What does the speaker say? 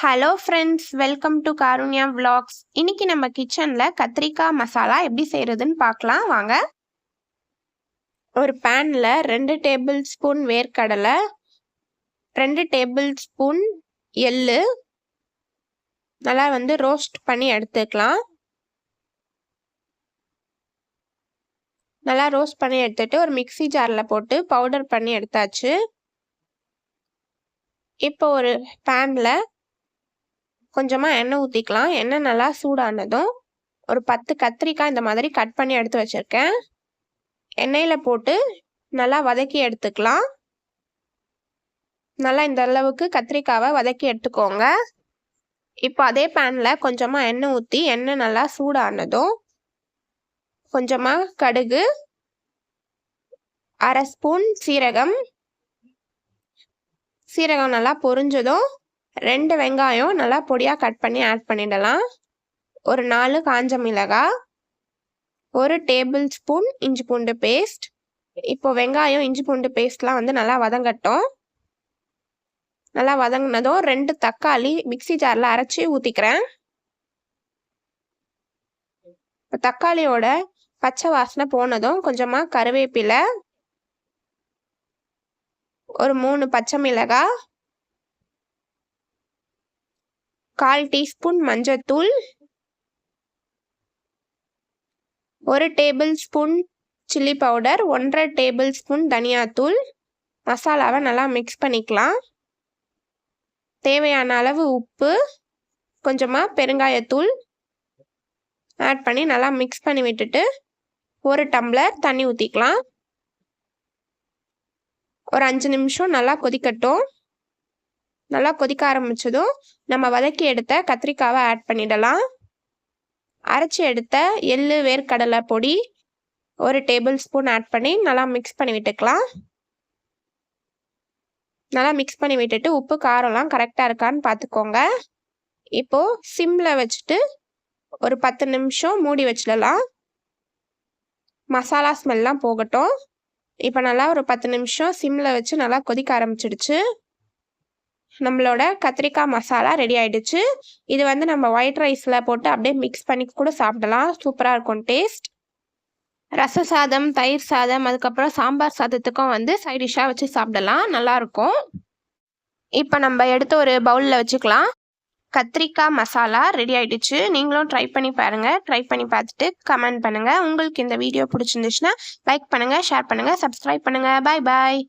Hello friends, welcome to Karunya vlogs. இன்னைக்கு நம்ம கிச்சனில் கத்திரிக்காய் மசாலா எப்படி செய்கிறதுன்னு பார்க்கலாம் வாங்க. ஒரு பேனில் 2 டேபிள் ஸ்பூன் வேர்க்கடலை, 2 டேபிள் ஸ்பூன் எள்ளு நல்லா ரோஸ்ட் பண்ணி எடுத்துக்கலாம். நல்லா ரோஸ்ட் பண்ணி எடுத்துட்டு ஒரு மிக்ஸி ஜாரில் போட்டு பவுடர் பண்ணி எடுத்தாச்சு. இப்போ ஒரு பேனில் கொஞ்சமாக எண்ணெய் ஊற்றிக்கலாம். எண்ணெய் நல்லா சூடானதும் ஒரு 10 கத்திரிக்காய் இந்த மாதிரி கட் பண்ணி எடுத்து வச்சுருக்கேன். எண்ணெயில் போட்டு நல்லா வதக்கி எடுத்துக்கலாம். நல்லா இந்த அளவுக்கு கத்திரிக்காவை வதக்கி எடுத்துக்கோங்க. இப்போ அதே பேனில் கொஞ்சமாக எண்ணெய் ஊற்றி எண்ணெய் நல்லா சூடானதும் கொஞ்சமாக கடுகு, 1/2 ஸ்பூன் சீரகம் நல்லா பொரிஞ்சதும் 2 வெங்காயம் நல்லா பொடியாக கட் பண்ணி ஆட் பண்ணிடலாம். ஒரு 4 காஞ்ச மிளகாய், 1 டேபிள் ஸ்பூன் இஞ்சி பூண்டு பேஸ்ட். இப்போ வெங்காயம் இஞ்சி பூண்டு பேஸ்ட்லாம் நல்லா வதங்கட்டும். நல்லா வதங்கினதும் 2 தக்காளி மிக்ஸி ஜாரில் அரைச்சி ஊற்றிக்கிறேன். இப்போ தக்காளியோட பச்சை வாசனை போனதும் கொஞ்சமாக கருவேப்பிலை, ஒரு 3 பச்சை மிளகாய், 1/4 டீஸ்பூன் மஞ்சத்தூள், 1 table spoon chilli powder, 1/2 table spoon தனியாத்தூள். மசாலாவை நல்லா மிக்ஸ் பண்ணிக்கலாம். தேவையான அளவு உப்பு, கொஞ்சமாக பெருங்காயத்தூள் ஆட் பண்ணி நல்லா மிக்ஸ் பண்ணி விட்டுட்டு 1 டம்ளர் தண்ணி ஊற்றிக்கலாம். ஒரு 5 நிமிஷம் நல்லா கொதிக்கட்டும். நல்லா கொதிக்க ஆரம்பிச்சதும் நம்ம வதக்கி எடுத்த கத்திரிக்காவை ஆட் பண்ணிடலாம். அரைச்சி எடுத்த எள்ளு வேர்க்கடலை பொடி 1 டேபிள் ஸ்பூன் ஆட் பண்ணி நல்லா மிக்ஸ் பண்ணி விட்டுக்கலாம். நல்லா மிக்ஸ் பண்ணி விட்டுட்டு உப்பு காரம்லாம் கரெக்டாக இருக்கான்னு பார்த்துக்கோங்க. இப்போது சிம்மில் வச்சுட்டு ஒரு 10 நிமிஷம் மூடி வச்சிடலாம். மசாலா ஸ்மெல்லாம் போகட்டும். இப்போ நல்லா ஒரு 10 நிமிஷம் சிம்மில் வச்சு நல்லா கொதிக்க ஆரம்பிச்சிடுச்சு. நம்மளோட கத்திரிக்காய் மசாலா ரெடி ஆயிடுச்சு. இது நம்ம ஒயிட் ரைஸில் போட்டு அப்படியே மிக்ஸ் பண்ணி கூட சாப்பிடலாம். சூப்பராக இருக்கும் டேஸ்ட். ரச சாதம், தயிர் சாதம், அதுக்கப்புறம் சாம்பார் சாதத்துக்கும் சைட் டிஷ்ஷாக வச்சு சாப்பிடலாம், நல்லாயிருக்கும். இப்போ நம்ம எடுத்து ஒரு பவுலில் வச்சுக்கலாம். கத்திரிக்காய் மசாலா ரெடி ஆயிடுச்சு. நீங்களும் ட்ரை பண்ணி பாருங்கள். ட்ரை பண்ணி பார்த்துட்டு கமெண்ட் பண்ணுங்கள். உங்களுக்கு இந்த வீடியோ பிடிச்சிருந்துச்சுன்னா லைக் பண்ணுங்கள், ஷேர் பண்ணுங்கள், சப்ஸ்கிரைப் பண்ணுங்கள். பாய் பாய்.